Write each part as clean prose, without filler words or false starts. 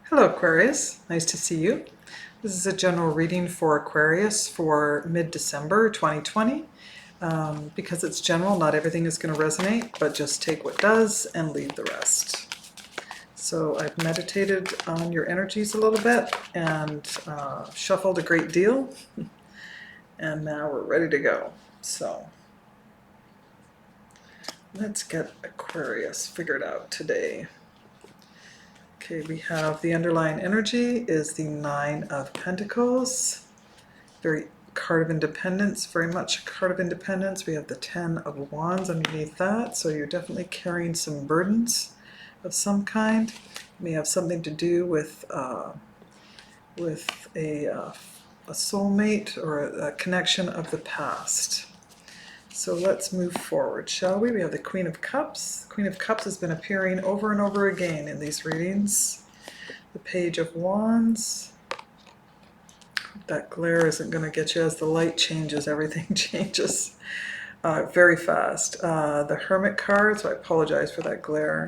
Hello Aquarius, nice to see you. This is a general reading for Aquarius for mid-December 2020. Because it's general, not everything is going to resonate, but just take what does and leave the rest. So I've meditated on your energies a little bit and shuffled a great deal, and now we're ready to go. So let's get Aquarius figured out today. Okay, we have the underlying energy is the Nine of Pentacles. Very card of independence, very much a card of independence. We have the Ten of Wands underneath that, so you're definitely carrying some burdens of some kind. It may have something to do with a soulmate or a connection of the past. So let's move forward, shall we? We have the Queen of Cups. The Queen of Cups has been appearing over and over again in these readings. The Page of Wands. That glare isn't going to get you. As the light changes, everything changes very fast. The Hermit card, so I apologize for that glare.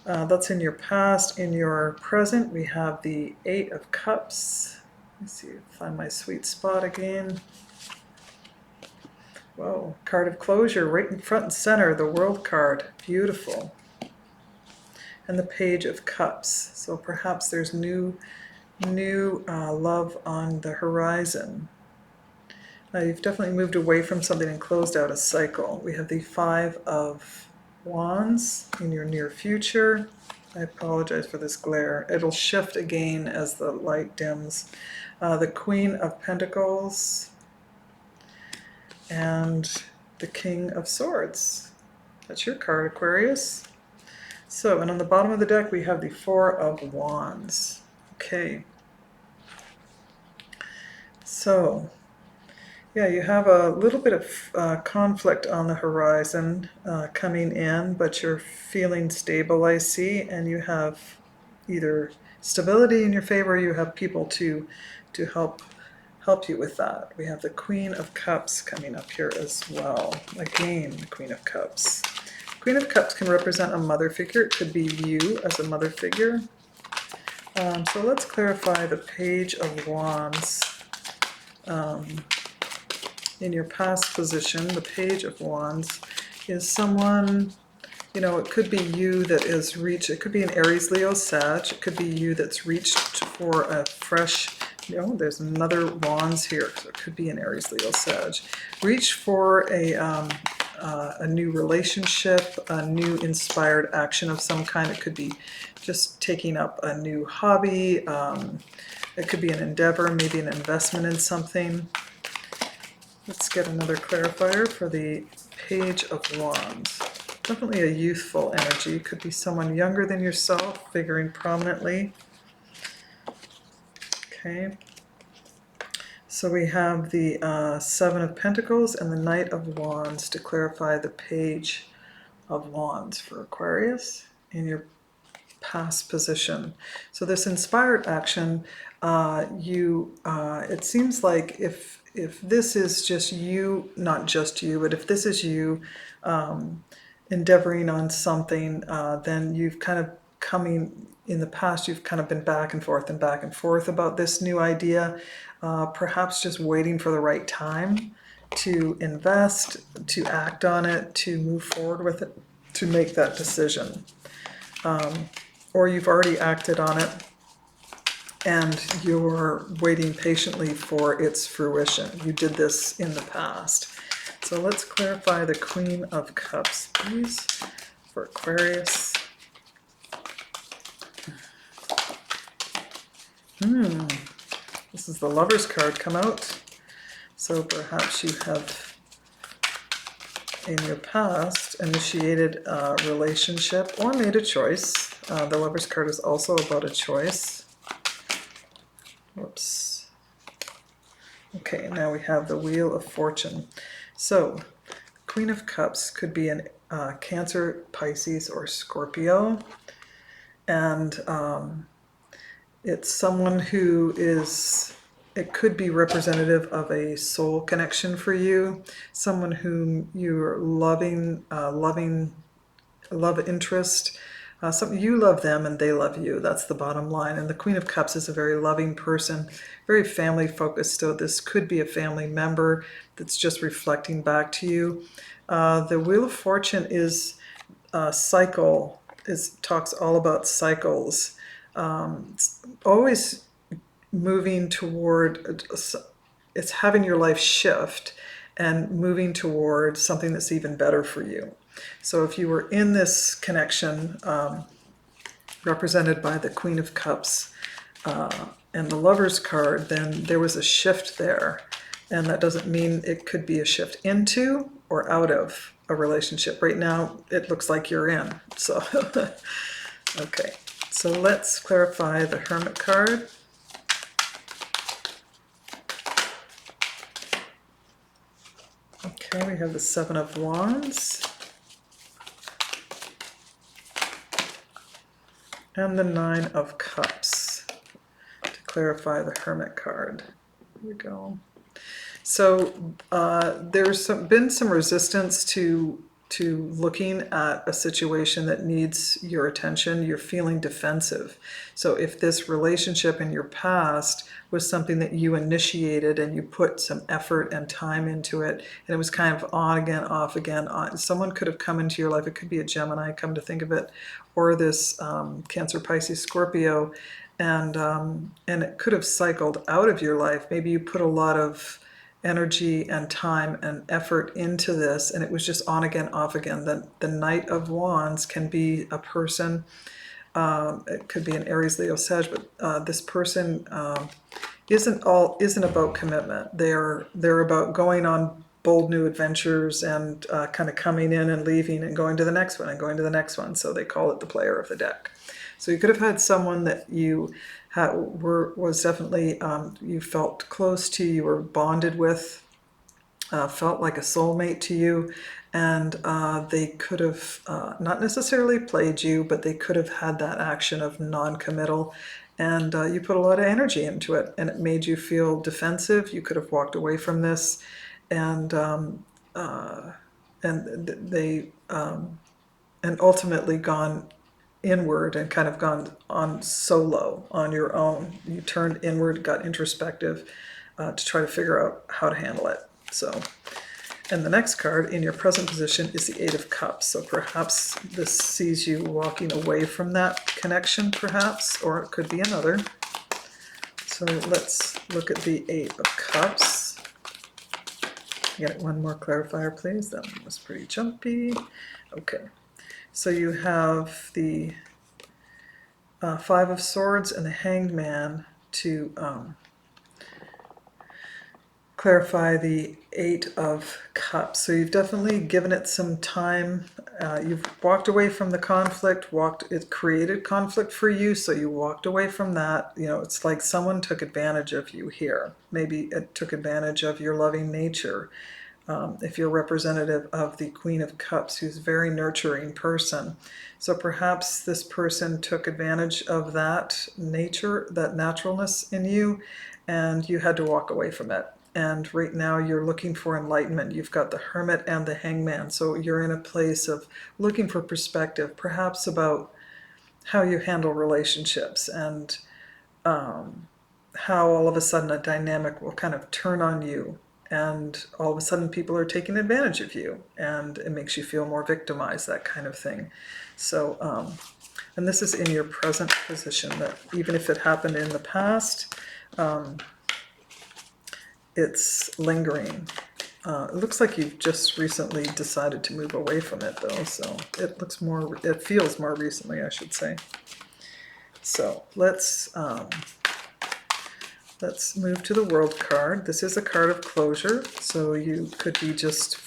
That's in your past. In your present, we have the Eight of Cups. Let's see, find my sweet spot again. Whoa, card of closure right in front and center, the World card. Beautiful. And the Page of Cups. So perhaps there's new love on the horizon. You've definitely moved away from something and closed out a cycle. We have the Five of Wands in your near future. I apologize for this glare. It'll shift again as the light dims. The Queen of Pentacles. And the King of Swords. That's your card, Aquarius. So, and on the bottom of the deck, we have the Four of Wands. Okay. So, yeah, you have a little bit of conflict on the horizon coming in, but you're feeling stable, I see, and you have either stability in your favor, or you have people to help you with that. We have the Queen of Cups coming up here as well. Again, the Queen of Cups. Queen of Cups can represent a mother figure. It could be you as a mother figure. So let's clarify the Page of Wands. In your past position, the Page of Wands is someone, it could be you that is reached, it could be an Aries, Leo, Sag. It could be you that's reached for a fresh, there's another Wands here, so it could be an Aries, Leo, Sag. Reach for a new relationship, a new inspired action of some kind. It could be just taking up a new hobby. It could be an endeavor, maybe an investment in something. Let's get another clarifier for the Page of Wands. Definitely a youthful energy. Could be someone younger than yourself, figuring prominently. Okay. So we have the Seven of Pentacles and the Knight of Wands to clarify the Page of Wands for Aquarius in your past position. So this inspired action, it seems like if this is just you, not just you, but if this is you endeavoring on something, then you've kind of coming in the past, you've kind of been back and forth about this new idea, perhaps just waiting for the right time to invest, to act on it, to move forward with it, to make that decision. Or you've already acted on it and you're waiting patiently for its fruition. You did this in the past. So let's clarify the Queen of Cups, please, for Aquarius. This is the Lover's card come out. So perhaps you have, in your past, initiated a relationship or made a choice. The Lover's card is also about a choice. Whoops. Okay, now we have the Wheel of Fortune. So, Queen of Cups could be an Cancer, Pisces, or Scorpio. And it's someone who is, it could be representative of a soul connection for you, someone whom you're love interest, You love them and they love you. That's the bottom line. And the Queen of Cups is a very loving person, very family focused. So this could be a family member that's just reflecting back to you. The Wheel of Fortune is cycle. Talks all about cycles. It's always moving toward. It's having your life shift and moving toward something that's even better for you. So if you were in this connection, represented by the Queen of Cups and the Lover's card, then there was a shift there. And that doesn't mean it could be a shift into or out of a relationship. Right now, it looks like you're in. So, okay. So let's clarify the Hermit card. Okay, we have the Seven of Wands. And the Nine of Cups to clarify the Hermit card. Here we go. So there's been some resistance to looking at a situation that needs your attention. You're feeling defensive. So if this relationship in your past was something that you initiated and you put some effort and time into it, and it was kind of on again, off again, on, someone could have come into your life. It could be a Gemini, come to think of it, or this Cancer, Pisces, Scorpio, and it could have cycled out of your life. Maybe you put a lot of energy and time and effort into this, and it was just on again, off again. The Knight of Wands can be a person. It could be an Aries, Leo, Sag, but this person isn't about commitment. They're about going on bold new adventures and kind of coming in and leaving and going to the next one and going to the next one. So they call it the player of the deck. So you could have had someone that you was definitely you felt close to, you were bonded with, felt like a soulmate to you, and they could have not necessarily played you, but they could have had that action of non-committal, and you put a lot of energy into it, and it made you feel defensive. You could have walked away from this, and ultimately gone inward and kind of gone on solo on your own. You turned inward, got introspective to try to figure out how to handle it. So, and the next card in your present position is the Eight of Cups. So perhaps this sees you walking away from that connection, perhaps, or it could be another. So let's look at the Eight of Cups. Get one more clarifier, please. That one was pretty jumpy. Okay. So you have the Five of Swords and the Hanged Man to clarify the Eight of Cups. So you've definitely given it some time. You've walked away from the conflict. It created conflict for you, so you walked away from that. You know, it's like someone took advantage of you here. Maybe it took advantage of your loving nature. If you're representative of the Queen of Cups, who's a very nurturing person. So perhaps this person took advantage of that nature, that naturalness in you, and you had to walk away from it. And right now you're looking for enlightenment. You've got the Hermit and the Hangman. So you're in a place of looking for perspective, perhaps about how you handle relationships and how all of a sudden a dynamic will kind of turn on you. And all of a sudden people are taking advantage of you and it makes you feel more victimized, that kind of thing. So, and this is in your present position, that even if it happened in the past, it's lingering. It looks like you've just recently decided to move away from it though, so it feels more recently, I should say. So let's move to the World card. This is a card of closure, so you could be just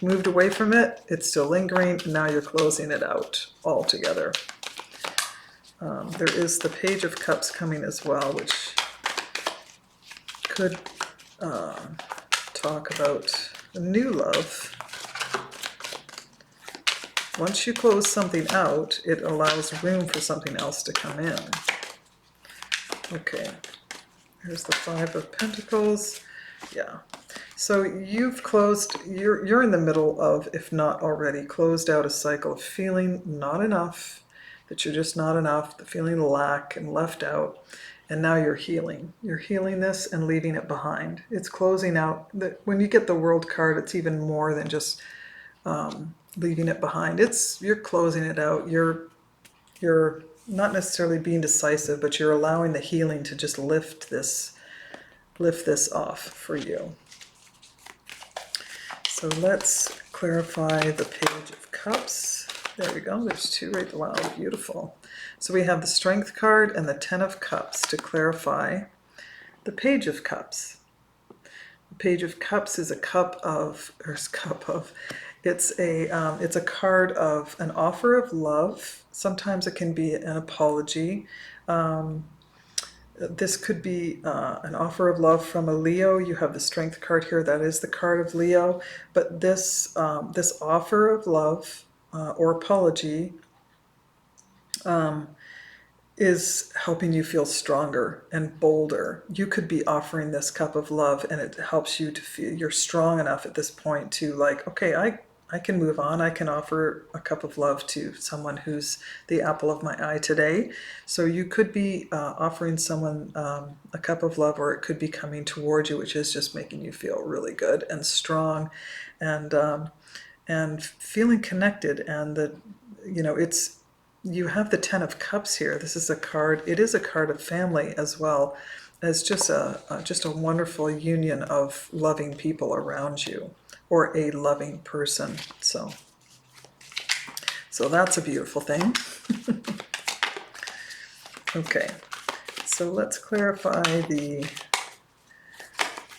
moved away from it, it's still lingering, and now you're closing it out altogether. There is the Page of Cups coming as well, which could talk about a new love. Once you close something out, it allows room for something else to come in. Okay. Here's the Five of Pentacles. Yeah. So you've closed, you're in the middle of, if not already, closed out a cycle of feeling not enough, that you're just not enough, the feeling of lack and left out. And now you're healing. You're healing this and leaving it behind. It's closing out. When you get the World card, it's even more than just leaving it behind. You're closing it out. You're not necessarily being decisive, but you're allowing the healing to just lift this off for you. So let's clarify the Page of Cups. There we go. There's two right. Wow, beautiful. So we have the Strength card and the Ten of Cups to clarify the Page of Cups. The Page of Cups is a it's a card of an offer of love. Sometimes it can be an apology. This could be an offer of love from a Leo. You have the Strength card here. That is the card of Leo. But this offer of love or apology is helping you feel stronger and bolder. You could be offering this cup of love, and it helps you to feel you're strong enough at this point to, like, okay, I can move on. I can offer a cup of love to someone who's the apple of my eye today. So you could be offering someone a cup of love, or it could be coming toward you, which is just making you feel really good and strong, and feeling connected. And you have the Ten of Cups here. This is a card. It is a card of family as well as just a wonderful union of loving people around you, or a loving person. So that's a beautiful thing. Okay, so let's clarify the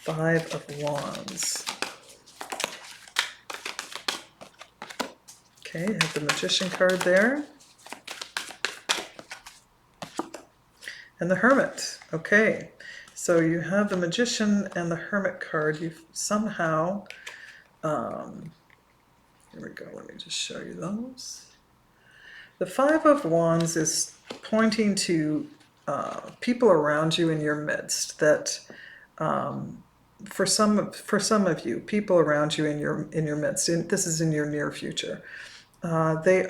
Five of Wands. Okay, I have the Magician card there. And the Hermit. Okay, so you have the Magician and the Hermit card. You've somehow, here we go, let me just show you those. The Five of Wands is pointing to people around you in your midst that, for some of you, people around you in your midst, and this is in your near future, they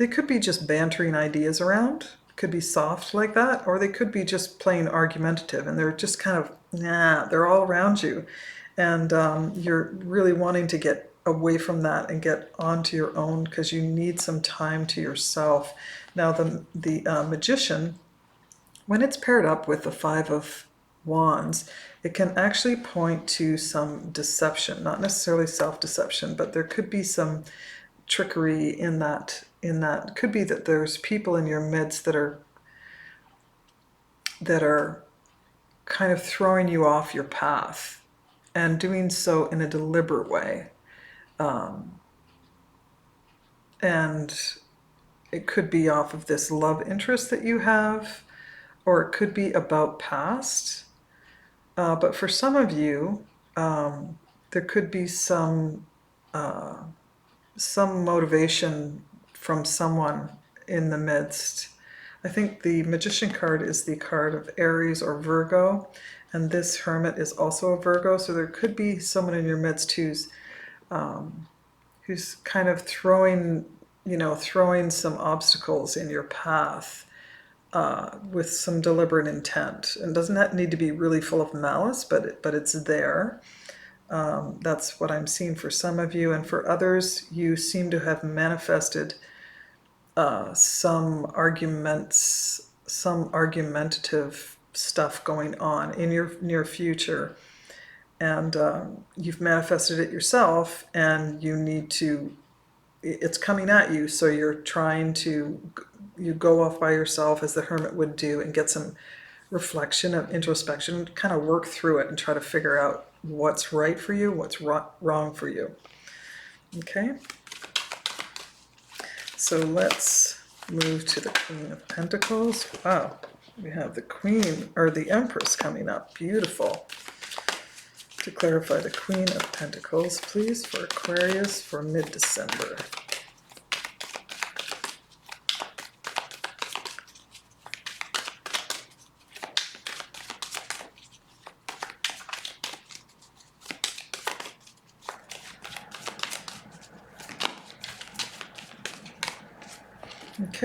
could be just bantering ideas around. Could be soft like that, or they could be just plain argumentative, and they're just kind of, they're all around you. And you're really wanting to get away from that and get onto your own, because you need some time to yourself. Now the Magician, when it's paired up with the Five of Wands, it can actually point to some deception, not necessarily self-deception, but there could be some trickery in that. It could be that there's people in your midst that are kind of throwing you off your path, and doing so in a deliberate way. And it could be off of this love interest that you have, or it could be about past. But for some of you, there could be some motivation from someone in the midst. I think the Magician card is the card of Aries or Virgo, and this Hermit is also a Virgo. So there could be someone in your midst who's kind of throwing some obstacles in your path with some deliberate intent. And doesn't that need to be really full of malice, but it's there. That's what I'm seeing for some of you, and for others, you seem to have manifested some argumentative stuff going on in your near future, and you've manifested it yourself, and it's coming at you, so you go off by yourself, as the Hermit would do, and get some reflection and introspection, kind of work through it and try to figure out what's right for you, what's wrong for you. Okay? So let's move to the Queen of Pentacles. Wow, we have the Queen, or the Empress, coming up. Beautiful. To clarify the Queen of Pentacles, please, for Aquarius for mid-December.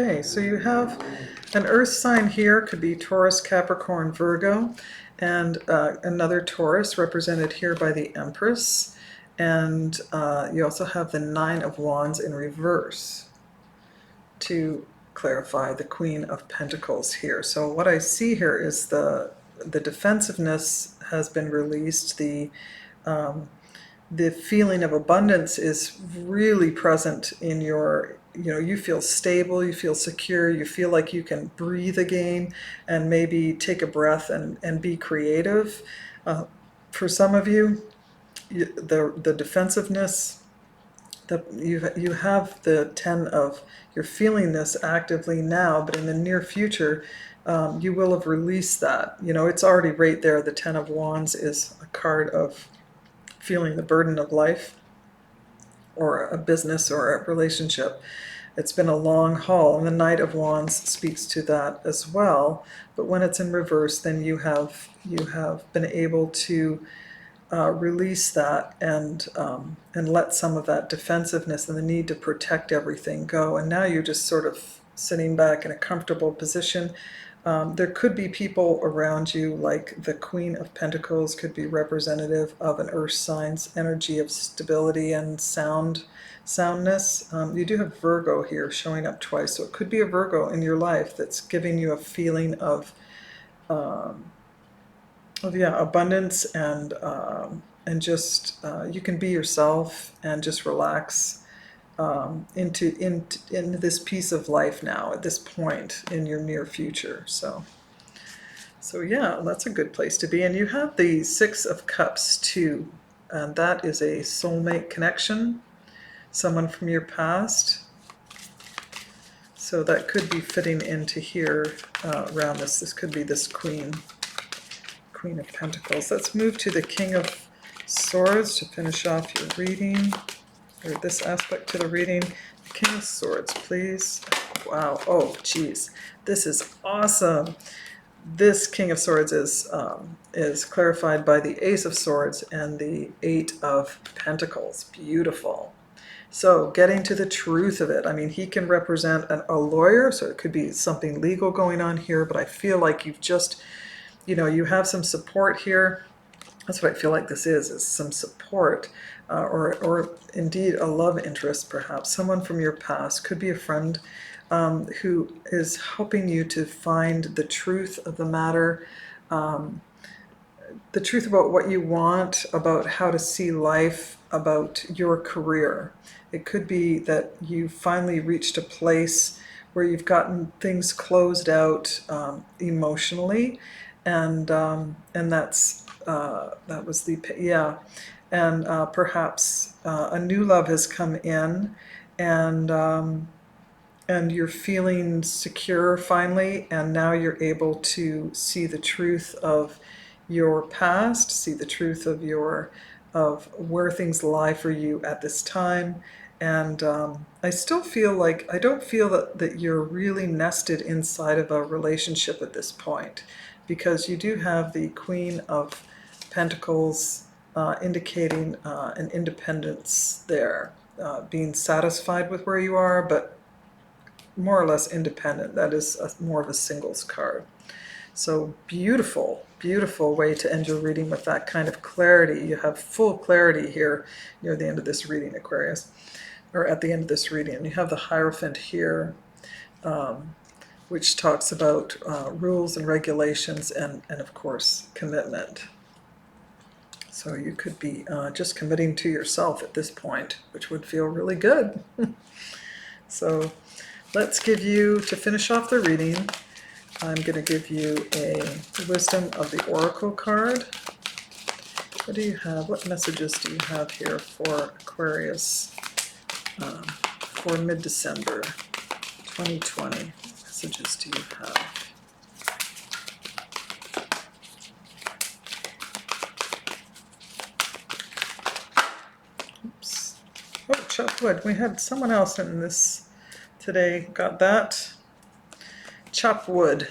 Okay, so you have an earth sign here, could be Taurus, Capricorn, Virgo, and another Taurus represented here by the Empress. And you also have the Nine of Wands in reverse to clarify the Queen of Pentacles here. So what I see here is the defensiveness has been released. The feeling of abundance is really present in your, you feel stable, you feel secure, you feel like you can breathe again and maybe take a breath and be creative. For some of you, the defensiveness, you have the 10 of, you're feeling this actively now, but in the near future, you will have released that. It's already right there. The 10 of Wands is a card of feeling the burden of life or a business or a relationship. It's been a long haul, and the Knight of Wands speaks to that as well. But when it's in reverse, then you have been able to release that and let some of that defensiveness and the need to protect everything go. And now you're just sort of sitting back in a comfortable position. There could be people around you, like the Queen of Pentacles could be representative of an earth sign's energy of stability and soundness. You do have Virgo here showing up twice, so it could be a Virgo in your life that's giving you a feeling of abundance and just you can be yourself and just relax into this piece of life now at this point in your near future. So yeah, that's a good place to be. And you have the Six of Cups too, and that is a soulmate connection, someone from your past. So that could be fitting into here around this. This could be this Queen of Pentacles. Let's move to the King of Swords to finish off your reading, or this aspect to the reading. The King of Swords, please. Wow. Oh, geez. This is awesome. This King of Swords is clarified by the Ace of Swords and the Eight of Pentacles. Beautiful. So getting to the truth of it. I mean, he can represent a lawyer, so it could be something legal going on here, but I feel like you've just, you have some support here. That's what I feel like this is some support, or indeed a love interest, perhaps. Someone from your past, could be a friend who is helping you to find the truth of the matter, the truth about what you want, about how to see life, about your career. It could be that you finally reached a place where you've gotten things closed out emotionally, and that's that was the and perhaps a new love has come in, and you're feeling secure finally, and now you're able to see the truth of your past, see the truth of where things lie for you at this time. And I still feel like, I don't feel that you're really nested inside of a relationship at this point, because you do have the Queen of Pentacles indicating an independence there, being satisfied with where you are, but more or less independent. That is more of a singles card. So beautiful, beautiful way to end your reading with that kind of clarity. You have full clarity here near the end of this reading, Aquarius, or at the end of this reading. And you have the Hierophant here, which talks about rules and regulations and of course, commitment. So you could be just committing to yourself at this point, which would feel really good. So let's give you, to finish off the reading, I'm going to give you a Wisdom of the Oracle card. What do you have? What messages do you have here for Aquarius for mid-December 2020? What messages do you have? Oops. Oh, chopped wood. We had someone else in this today. Got that. Chop wood.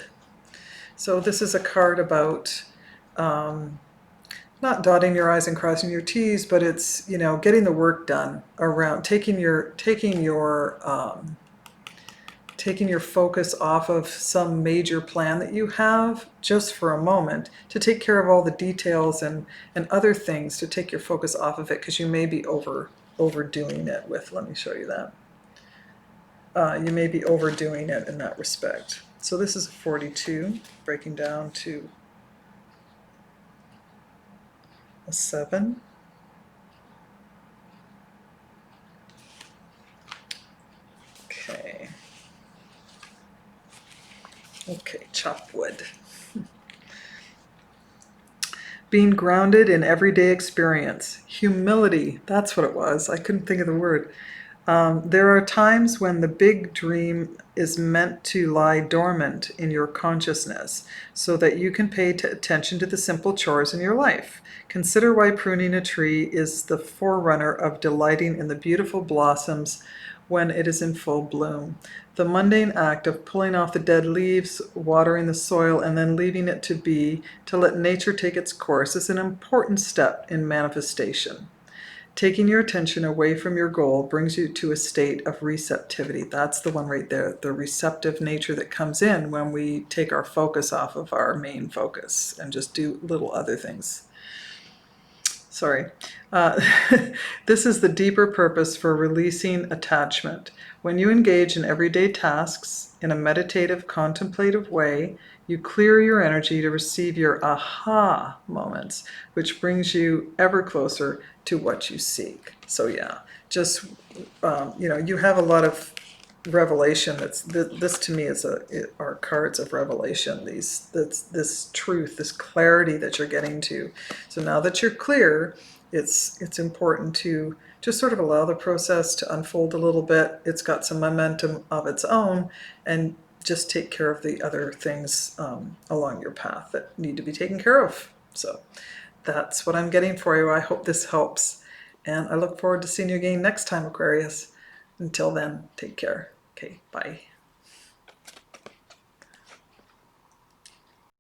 So this is a card about not dotting your I's and crossing your T's, but it's, getting the work done around taking your taking your focus off of some major plan that you have just for a moment to take care of all the details and other things, to take your focus off of it, because you may be overdoing it with, let me show you that. You may be overdoing it in that respect. So this is a 42, breaking down to a 7. Okay. Okay, chop wood. Being grounded in everyday experience. Humility, that's what it was. I couldn't think of the word. There are times when the big dream is meant to lie dormant in your consciousness so that you can pay attention to the simple chores in your life. Consider why pruning a tree is the forerunner of delighting in the beautiful blossoms when it is in full bloom. The mundane act of pulling off the dead leaves, watering the soil, and then leaving it to be, to let nature take its course, is an important step in manifestation. Taking your attention away from your goal brings you to a state of receptivity. That's the one right there, the receptive nature that comes in when we take our focus off of our main focus and just do little other things. Sorry. This is the deeper purpose for releasing attachment. When you engage in everyday tasks in a meditative, contemplative way, you clear your energy to receive your aha moments, which brings you ever closer to what you seek. So yeah, just, you have a lot of revelation. This to me are cards of revelation. This truth, this clarity that you're getting to. So now that you're clear, it's important to just sort of allow the process to unfold a little bit. It's got some momentum of its own, and just take care of the other things along your path that need to be taken care of. So that's what I'm getting for you. I hope this helps, and I look forward to seeing you again next time, Aquarius. Until then, take care. Okay, bye.